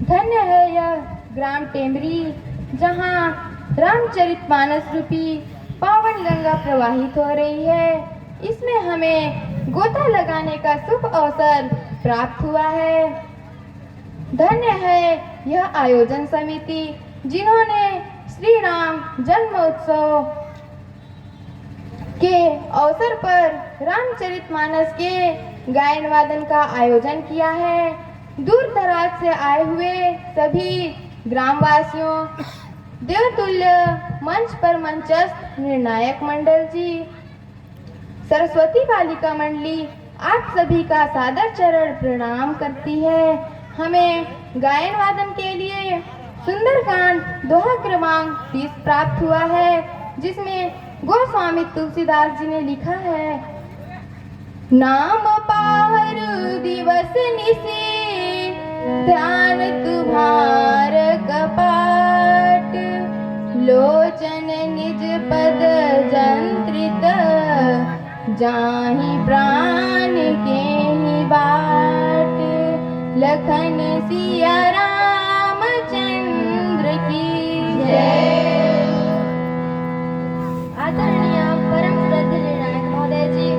धन्य है यह ग्राम टेमरी, जहाँ रामचरितमानस रूपी पावन गंगा प्रवाहित हो रही है। इसमें हमें गोता लगाने का शुभ अवसर प्राप्त हुआ है। धन्य है यह आयोजन समिति, जिन्होंने श्री राम जन्मोत्सव के अवसर पर रामचरितमानस के गायन वादन का आयोजन किया है। दूर दराज से आए हुए सभी ग्रामवासियों, देवतुल्य मंच पर मंचस्थ निर्णायक मंडल जी, सरस्वती बालिका मंडली, आप सभी का सादर चरण प्रणाम करती है। हमें गायन वादन के लिए सुंदरकांड दोहा क्रमांक 30 प्राप्त हुआ है, जिसमें गोस्वामी तुलसीदास जी ने लिखा है। नाम पाहर दिवस निसी, ध्यान तुम्हार कपाट, लोचन निज पद जंत्रित, जाहि प्राण के ही बाट, लखन सिया रामचंद्र की जय। आदरणीय परम श्रद्धेय निर्णायक महोदय जी,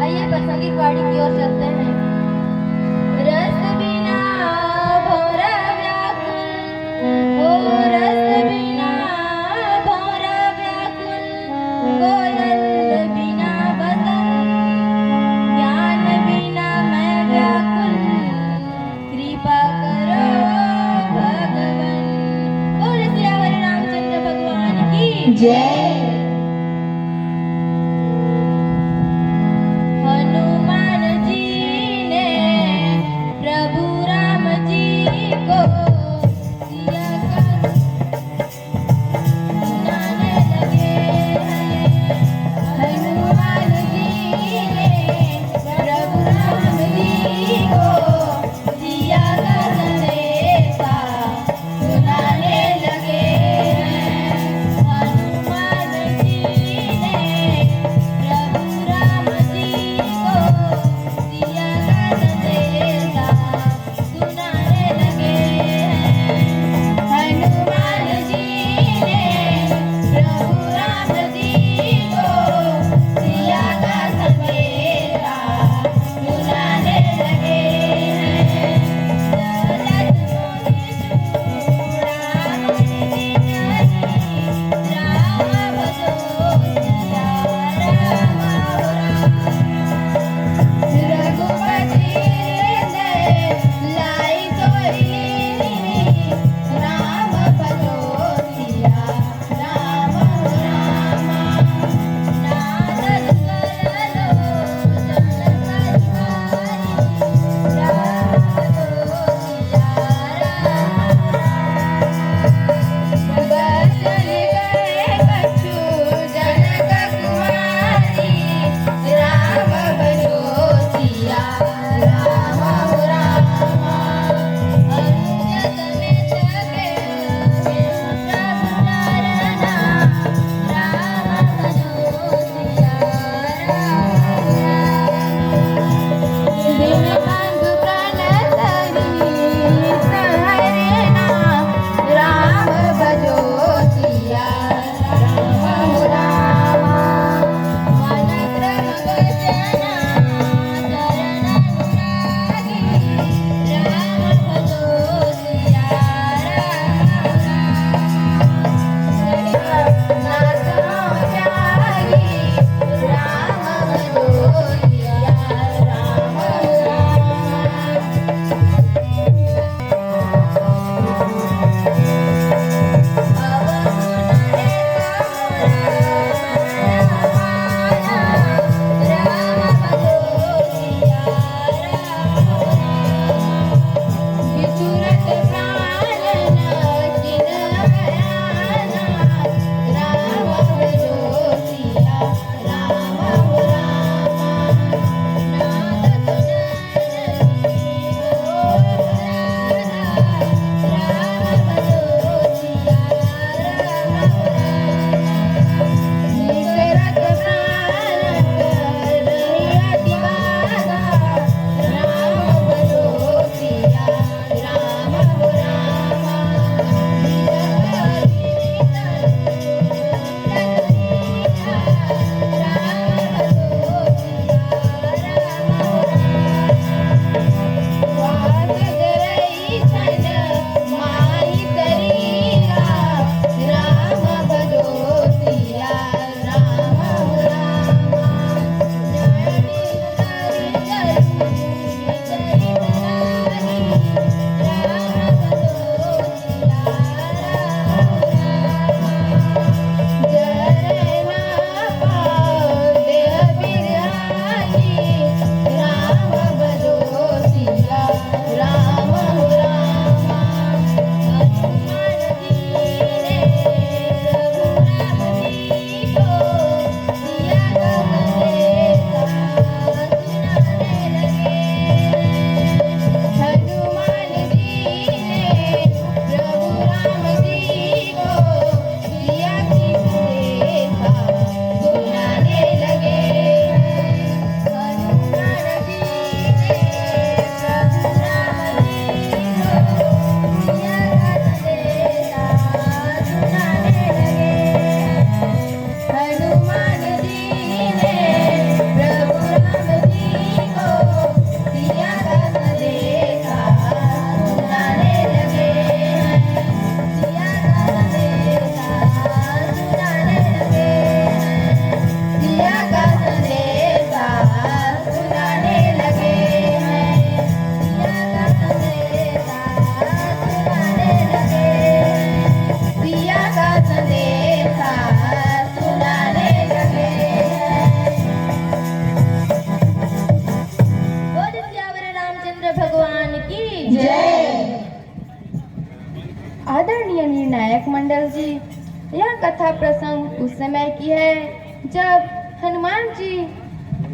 आइए प्रासंगिक वाणी की ओर चलते हैं। रस बिना भौर व्याकुल, हो रस बिना भौर व्याकुल, कोयल बिना बसंत, ज्ञान बिना मैं व्याकुल, कृपा करो भगवन। बोल सियावर रामचंद्र भगवान की जय। हनुमान जी ने प्रभु राम जी को सिया का सुनाने लगे हैं। हनुमान जी ने प्रभु राम जी को सिया का संदेशा सुनाने लगे हैं। हनुमान आदरणीय निर्णायक मंडल जी, यह कथा प्रसंग उस समय की है जब हनुमान जी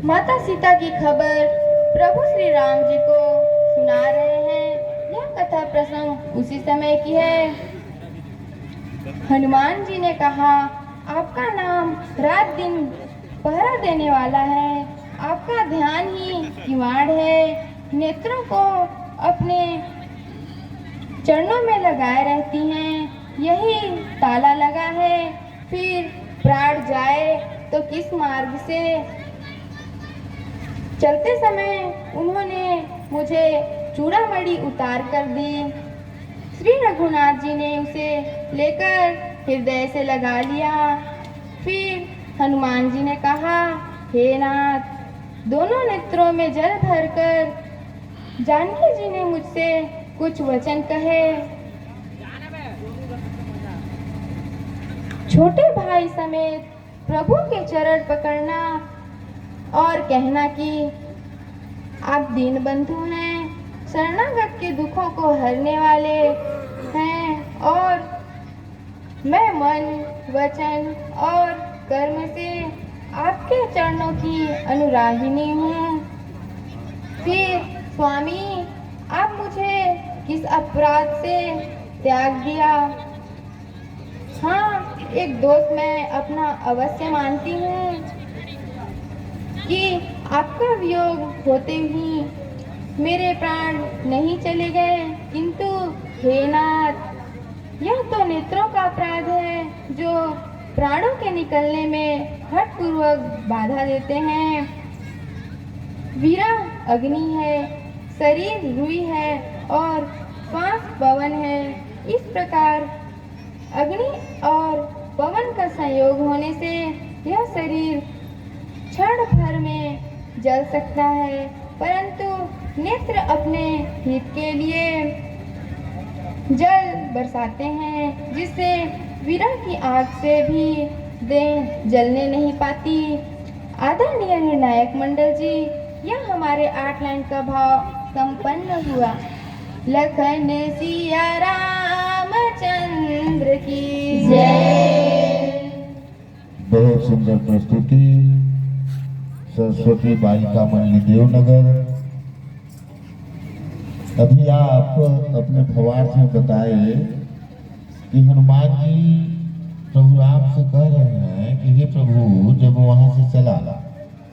माता सीता की खबर प्रभु श्री राम जी को सुना रहे हैं। यह कथा प्रसंग उसी समय की है। हनुमान जी ने कहा, आपका नाम रात दिन पहरा देने वाला है, आपका ध्यान ही किवाड़ है, नेत्रों को अपने चरणों में लगाए रहती हैं, यही ताला लगा है। फिर प्राण जाए तो किस मार्ग से? चलते समय उन्होंने मुझे चूड़ामणि उतार कर दी। श्री रघुनाथ जी ने उसे लेकर हृदय से लगा लिया। फिर हनुमान जी ने कहा, हे नाथ, दोनों नेत्रों में जल भरकर जानकी जी ने मुझसे कुछ वचन कहे। छोटे भाई समेत प्रभु के चरण पकड़ना और कहना कि आप दीन बंधु हैं, शरणागत के दुखों को हरने वाले हैं और मैं मन, वचन और कर्म से आपके चरणों की अनुरागिनी हूँ। फिर स्वामी, आप मुझे किस अपराध से त्याग दिया? हाँ, एक दोस्त मैं अपना अवश्य मानती हूँ कि आपका वियोग होते ही मेरे प्राण नहीं चले गए, किंतु हे नाथ, यह तो नेत्रों का अपराध है जो प्राणों के निकलने में हठपूर्वक बाधा देते हैं। वीरा अग्नि है, शरीर रुई है और श्वास पवन है। इस प्रकार अग्नि और पवन का संयोग होने से यह शरीर क्षण भर में जल सकता है, परंतु नेत्र अपने हित के लिए जल बरसाते हैं, जिससे वीरा की आग से भी देह जलने नहीं पाती। आदरणीय निर्णायक मंडल जी, यह हमारे 8 लाइन का भाव संपन्न हुआ। लखन सिया रामचंद्र की जय। बहुत सुंदर प्रस्तुति सरस्वती बालिका मंडली देवनगर। अभी आप अपने भवार्थ में बताए कि हनुमान जी प्रभु राम से कह रहे हैं कि हे प्रभु, जब वहां से चला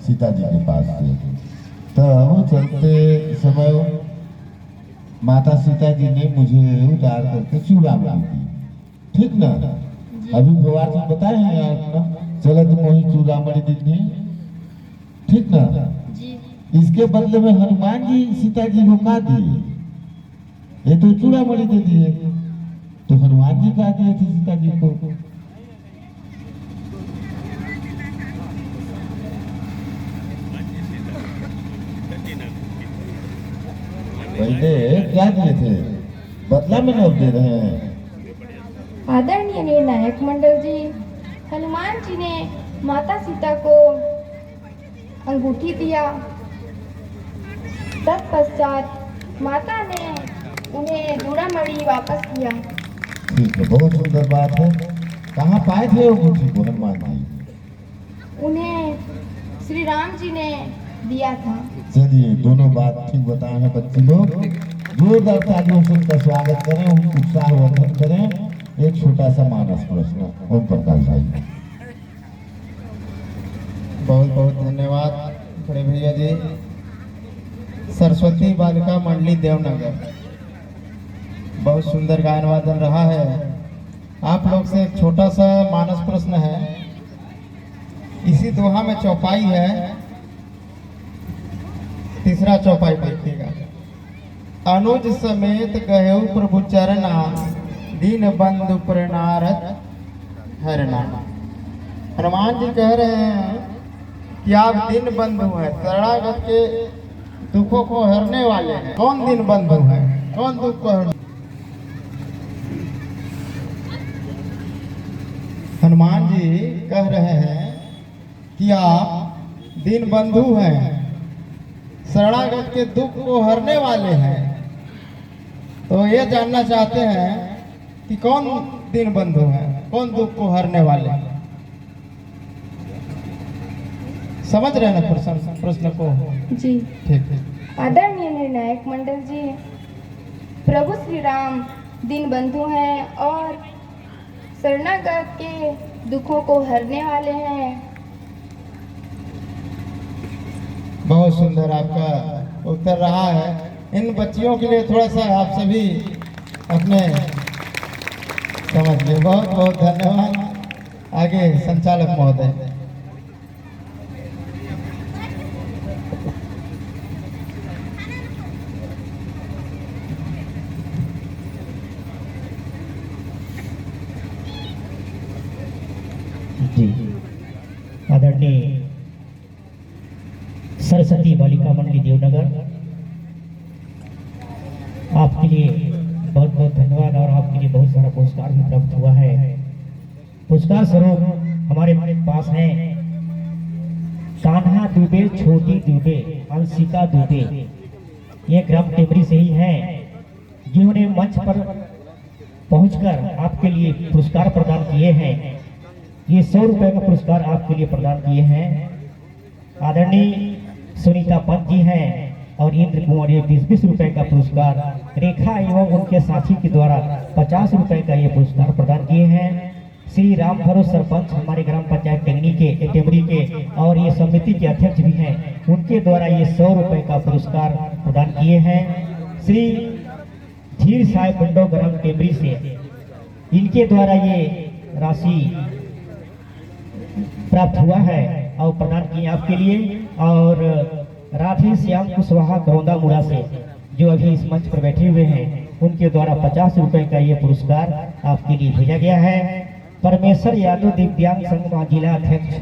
सीता जी के पास से, तब चलते समय माता सीता जी ने मुझे उतार करके चूड़ामणि दी, ठीक ना? अभी भवार्थ में बताए हैं आप ना, चलत मोहि चूड़ामणि दी, ठीक ना? इसके बदले में हनुमान जी सीता जी को क्या दिए? ये तो चूड़ामणि दे दिए, तो हनुमान जी क्या दिए थे सीता जी को? पहले क्या दिए थे, बदला में अब दे रहे हैं। आदरणीय निर्णायक मंडल जी, हनुमान जी ने माता सीता को अंगूठी दिया। तत्पश्चात माता ने उन्हें चूड़ामणि वापस किया। ठीक है, बहुत सुंदर बात है। कहाँ पाए थे वो अंगूठी को हनुमान जी? उन्हें श्री राम जी ने दिया था। चलिए, दोनों बात ठीक बताए हैं बच्चे लोग। जोरदार तालियों से उनका स्वागत करें, उनको उत्साहवर्धन करें। एक छोटा सा मानस प्रश्न ओम प्रकाश भाई। बहुत बहुत धन्यवाद बड़े भैया जी। सरस्वती बालिका मंडली देवनगर, बहुत सुंदर गायन वादन रहा है। आप लोग से एक छोटा सा मानस प्रश्न है। इसी दोहा में चौपाई है, तीसरा चौपाई देखिएगा। अनुज समेत गहेउ प्रभु चरना, दीन बंधु प्रणारत हरना। हनुमान जी कह रहे हैं कि आप दीन बंधु हैं, शरणागत के दुखों को हरने वाले हैं। कौन दीन बंधु है, कौन दुख को हर? हनुमान जी कह रहे हैं कि आप दीन बंधु हैं, शरणागत के दुख को हरने वाले हैं। तो ये जानना चाहते हैं कि कौन दीन बंधु है, कौन दुख को हरने वाले हैं। समझ रहे हैं ना प्रश्न को? जी। ठीक ठीक। आदरणीय निर्णायक मंडल जी, प्रभु श्री राम दीन बंधु हैं और शरणागत के दुखों को हरने वाले हैं। बहुत सुंदर आपका उत्तर रहा है। इन बच्चियों के लिए थोड़ा सा आप सभी अपने समझ लिए। बहुत बहुत धन्यवाद। आगे संचालक महोदय। जी, आदरणीय सरस्वती बालिका मंडली देवनगर, आपके लिए बहुत बहुत धन्यवाद और आपके लिए बहुत सारा पुरस्कार भी प्राप्त हुआ है। पुरस्कार स्वरूप हमारे पास हैं कान्हा दुबे, छोटी दुबे, अंशिका दुबे, ये ग्राम टेमरी से ही हैं, जिन्होंने मंच पर पहुंचकर आपके लिए पुरस्कार प्रदान किए हैं। ये 100 रुपए का पुरस्कार आपके लिए प्रदान किए हैं। आदरणीय सुनीता पंत जी हैं और इंद्र कुमार ये 20-20 रुपए का पुरस्कार, रेखा एवं उनके साथी के द्वारा 50 रुपए का ये पुरस्कार प्रदान किए हैं। श्री राम भरोस सरपंच हमारे ग्राम पंचायत टेंगनी के टेमरी के और ये समिति के अध्यक्ष भी हैं, उनके द्वारा ये 100 रुपए का पुरस्कार प्रदान किए हैं। श्री धीर साहेब बंडो ग्राम टेमरी से, इनके द्वारा ये राशि प्राप्त हुआ है और प्रदान किए आपके लिए। और राधे श्याम कुशवाहा गौंदा मुड़ा से, जो अभी इस मंच पर बैठे हुए हैं, उनके द्वारा 50 रुपए का ये पुरस्कार आपके लिए भेजा गया है। परमेश्वर यादव दिव्यांग संघ जिला अध्यक्ष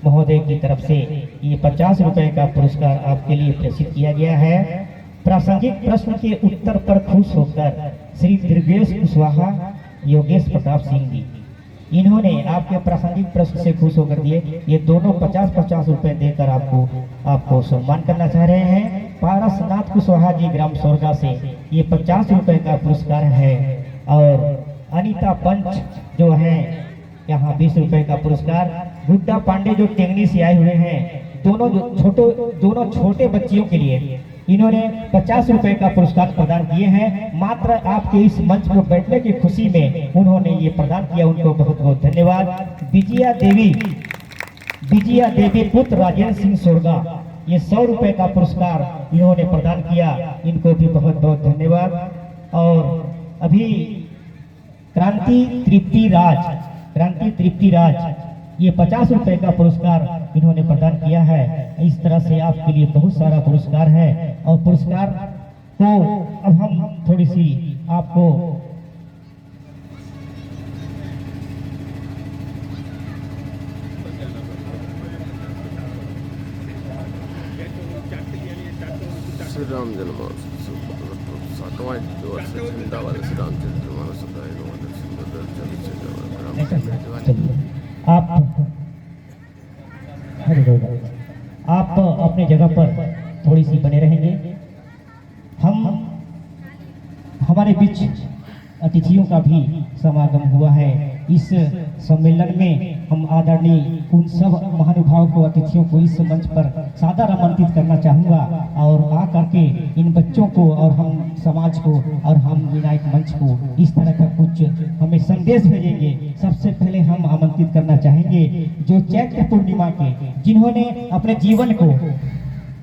महोदय की तरफ से ये 50 रुपए का पुरस्कार आपके लिए प्रेषित किया गया है। प्रासंगिक प्रश्न के उत्तर पर खुश होकर श्री दुर्गेश कुशवाहा, योगेश प्रताप सिंह जी, इन्होंने आपके प्रासंगिक प्रश्न से खुश होकर दिए। ये दोनों 50-50 रुपए देकर आपको सम्मान करना चाह रहे हैं। पारसनाथ कुशवाहा जी ग्राम सोरगा से ये 50 रुपए का पुरस्कार है। और अनीता पंच जो है यहाँ 20 रुपए का पुरस्कार। गुड्डा पांडे जो टेंगनी से आए हुए हैं, दोनों छोटे बच्चियों के लिए इन्होंने 50 रुपए का पुरस्कार प्रदान किए हैं। मात्र आपके इस मंच पर बैठने की खुशी में उन्होंने ये प्रदान किया, उनको बहुत बहुत धन्यवाद। विजया देवी पुत्र राजेंद्र सिंह सोरगा, ये 100 रुपए का पुरस्कार इन्होंने प्रदान किया, इनको भी बहुत बहुत धन्यवाद। और अभी क्रांति तृप्ति राज ये 50 रुपए का पुरस्कार इन्होंने प्रदान किया है। इस तरह से आपके लिए बहुत सारा पुरस्कार है। और पुरस्कार को अब हम थोड़ी सी आपको श्री राम जन्मोत्सव सातवां वर्ष झंडा वाले श्री रामचंद्र महासुदाय आप अपने जगह पर थोड़ी सी बने रहेंगे। हमारे बीच अतिथियों का भी समागम हुआ है। इस सम्मेलन में हम आदरणीय उन सब महानुभाव को, अतिथियों को इस मंच पर सादर आमंत्रित करना चाहूँगा और आ करके इन बच्चों को और हम समाज को और हम विनायक मंच को इस तरह का कुछ हमें संदेश भेजेंगे। सबसे पहले हम आमंत्रित करना चाहेंगे जो चैत्र पूर्णिमा के, जिन्होंने अपने जीवन को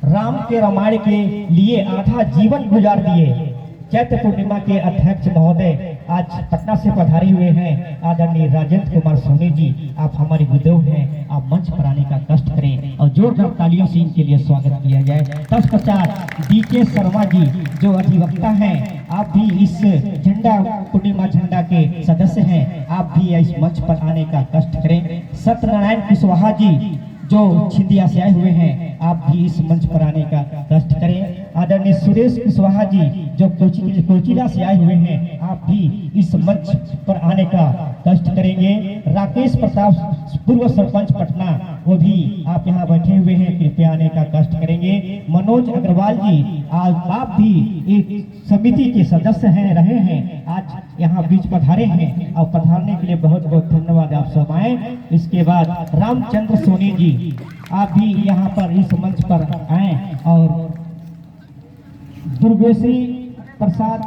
राम के रामायण के लिए आधा जीवन गुजार दिए, चैत्र पूर्णिमा के अध्यक्ष महोदय आज पटना से पधारे हुए हैं। आदरणीय राजेंद्र कुमार सोनी जी, आप हमारे गुरुदेव हैं, आप मंच पर आने का कष्ट करें और जोरदार तालियों से इनके लिए स्वागत किया जाए। तत्पश्चात DK शर्मा जी जो अधिवक्ता हैं, आप भी इस झंडा पूर्णिमा झंडा के सदस्य हैं, आप भी इस मंच पर आने का कष्ट करें। सत्यनारायण कुशवाहा जी जो छिंदिया से आए हुए हैं, आप भी इस मंच पर आने का कष्ट करें। आदरणीय सुरेश कुशवाहा जी जो कोचिला से आए हुए हैं, आप भी इस मंच पर आने का कष्ट करेंगे। राकेश प्रताप पूर्व सरपंच पटना, वो भी आप यहाँ बैठे हुए हैं, कृपया आने का कष्ट करेंगे। मनोज अग्रवाल जी, आज आप भी एक समिति के सदस्य हैं, रहे हैं, आज यहाँ बीच पधारे हैं और पधारने के लिए बहुत बहुत धन्यवाद आप सब आए। इसके बाद रामचंद्र सोनी जी, आप भी यहाँ पर इस मंच पर आए और दुर्गेश्वरी प्रसाद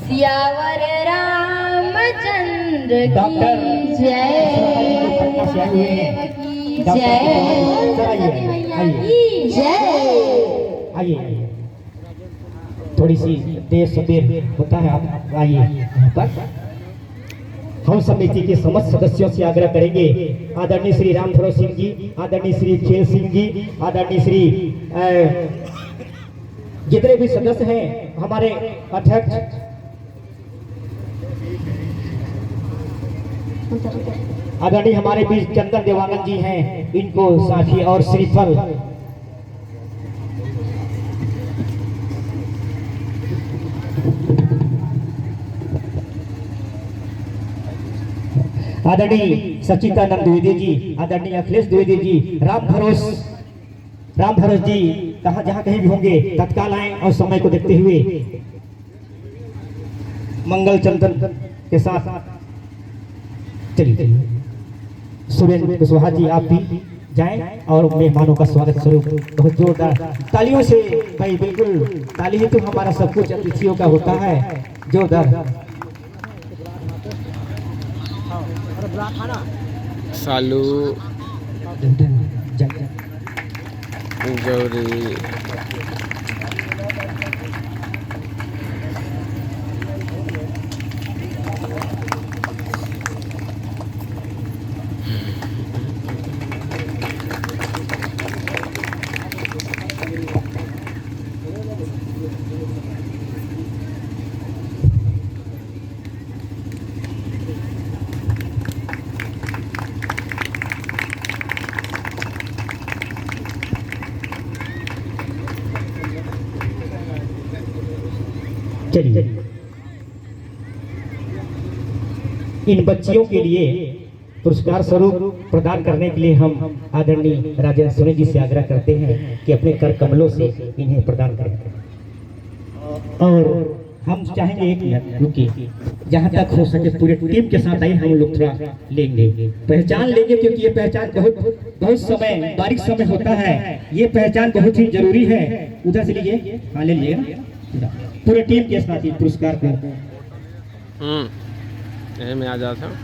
सियावर रामचंद्र डॉक्टर की जय, की जय, की जय। आइए, थोड़ी सी देर सबेर होता है, आप आइए यहाँ पर। हम समिति के समस्त सदस्यों से आग्रह करेंगे, आदरणीय श्री राम भरोस सिंह जी, आदरणीय श्री खेल सिंह जी, आदरणीय श्री जितने भी सदस्य हैं, हमारे अध्यक्ष आदरणीय हमारे बीच चंदन देवानंद जी हैं, इनको साथी और श्रीफल आदरणीय सचिदानंद द्विवेदी जी, आदरणीय अखिलेश द्विवेदी जी, राम भरोस जी कहाँ जहाँ कहीं भी होंगे तत्काल आए और समय को देखते हुए मंगल चंदन के साथ चलिए। सुरेंद्र कुशवाहा जी, आप भी जाएं और मेहमानों का स्वागत स्वरूप बहुत जोरदार तालियों से, भाई बिल्कुल ताली ही तो हमारा सब कुछ अतिथियों का होता है, जोरदार। सालू गौरी चलिए, इन बच्चियों के लिए पुरस्कार स्वरूप प्रदान करने के लिए हम आदरणीय राजेंद्र सोनी जी से आग्रह करते हैं कि अपने कर कमलों से इन्हें प्रदान करें। और हम चाहेंगे एक मिनट रुकिए, जहाँ तक हो सके पूरे टीम के साथ आइए, हम लोग थोड़ा लेंगे, पहचान लेंगे, क्योंकि ये पहचान बहुत समय बारीक समय होता है, ये पहचान बहुत ही जरूरी है। उधर से लीजिए, हाँ ले लीजिएगा, पूरे टीम के साथ ही पुरस्कार को यही में आ जाता हूँ।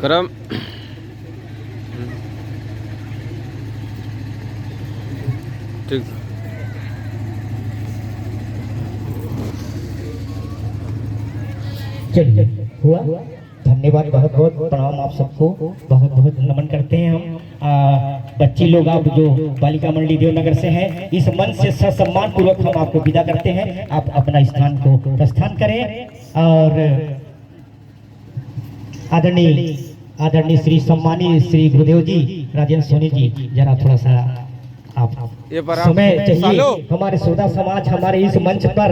करम ठीक। चलिए, हुआ, धन्यवाद, बहुत बहुत प्रणाम आप सबको, बहुत बहुत नमन करते हैं हम। बच्ची लोग आप जो बालिका मंडली देवनगर से हैं, इस मंच से सम्मान पूर्वक हम आपको विदा करते हैं। आप अपना स्थान को प्रस्थान करें और आदरणीय श्री सम्मानीय श्री गुरुदेव जी राजेंद्र सोनी जी, जरा थोड़ा सा आप समय चाहिए हमारे सौदा समाज, हमारे इस मंच पर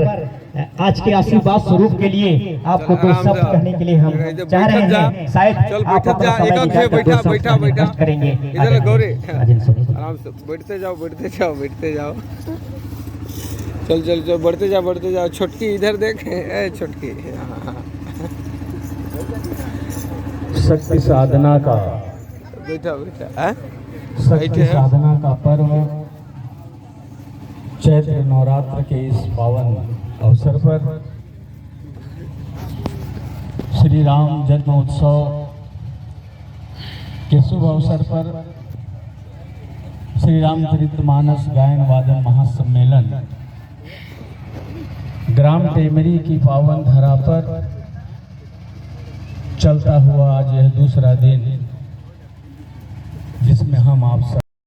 आज के आशीर्वाद स्वरूप के लिए आपको दो शब्द कहने के लिए हम चाह रहे हैं। शायद आप अपना समय निकाल कर दो शब्द करेंगे। आराम से बैठते जाओ। चल बढ़ते जाओ। छोटकी इधर देख, छोटकी शक्ति साधना का बेटा शक्ति साधना का पर्व चैत्र नवरात्र के इस पावन अवसर पर श्री राम जन्मोत्सव के शुभ अवसर पर श्री रामचरितमानस गायन वादन महासम्मेलन ग्राम टेमरी की पावन धरा पर चलता हुआ आज यह दूसरा दिन जिसमें हम आप सब